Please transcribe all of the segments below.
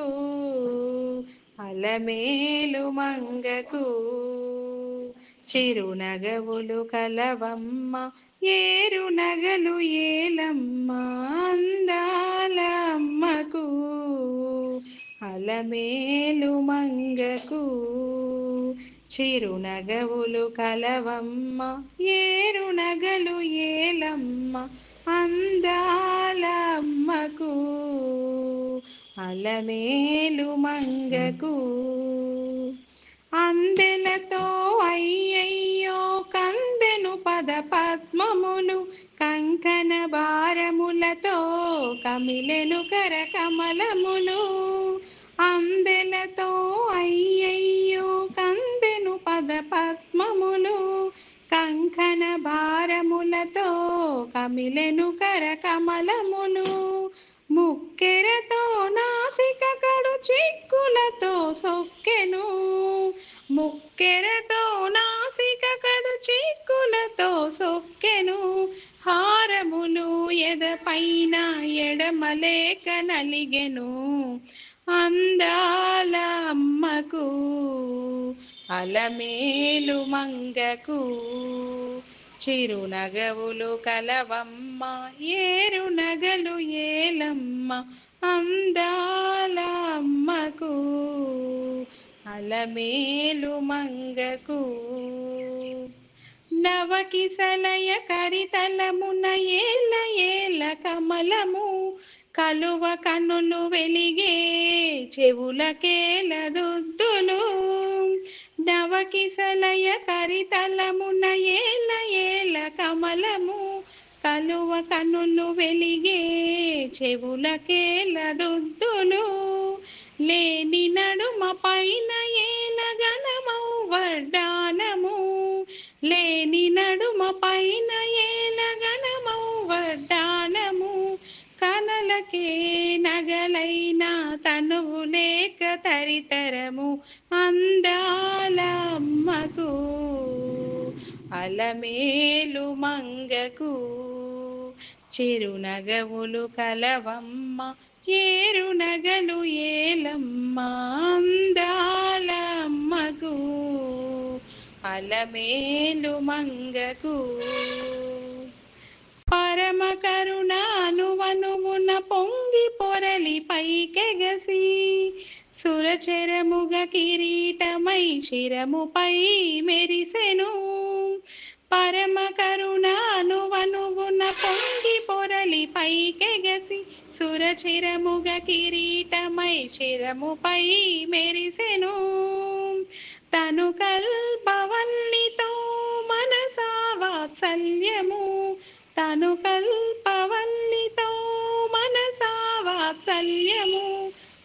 అమ్మకు అలమేలు మంగకు చిరునగవులు కలవమ్మ ఏరు నగలు ఏలమ్మ అందాల అమ్మకు అలమేలు మంగకు చిరునగవులు కలవమ్మ ఏరు నగలు ఏలమ్మ అందాల అమ్మకు అలమేలు మంగకు అందెలతో అయ్యయ్యో కందెను పద పద్మములు కంకణ భారములతో కమిలెను కర కమలములు అందెలతో అయ్యయ్యో కందెను పద పద్మములు కంకణ భారములతో కమిలెను కర కమలములు ముక్కెరతో నాసిక కడు చిక్కులతో సొక్కెను ముక్కెరతో నాసిక కడు చిక్కులతో సొక్కెను హారములు ఎదపైన ఎడమలేక నలిగెను అందాల అమ్మకు అలమేలు మంగకు చిరునగవులు కలవమ్మ ఏరు నగలు ఏలమ్మ అందాల అమ్మకు అలమేలు మంగకు నవకిసలయ కరితలమున ఏల ఏల కమలము కలువ కనులు వెలిగే చెవులకేల దుద్దులు నవకిసలయ కరితలమున ఏల ఏల కమలము కలువ కనులు వెలిగే చెవులకేల దుద్దులు లేని నడుమ పైన ఏల గణమౌ వడ్డానము లేని నడుమ పైన ఏల గణమౌ వడ్డానము కనలకే నగలైన తనువు లేక తరితరము అందాల అమ్మకు అలమేలు మంగకు చిరునగవులు కలవమ్మ ఏరు నగలు ఏలమ్మ అందాల అమ్మకు అలమేలు మంగకు పరమ కరుణానువనువున పొంగి పొరలి పైకెగసి సురచరముగ కిరీటమై శిరముపై మెరిసెను పరమ కరుణానువనువున పొంగి పొరలి పైకెగసి సురచిరముగ కిరీటమై శిరముపై మెరిసెను తను కల్పవల్లితో మనసా వాత్సల్యము తను కల్పవల్లితో మనసా వాత్సల్యము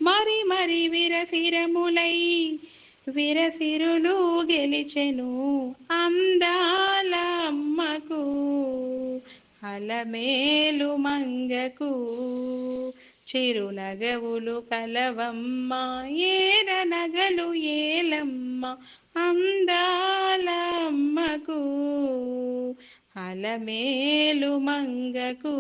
మరి మరి విరసిరములై విరసిరులు గెలిచెను అందాల అమ్మకు అలమేలు మంగకు చిరునగవులు కలవమ్మ ఏర నగలు ఏలమ్మ అందాల అమ్మకు అలమేలు మంగకు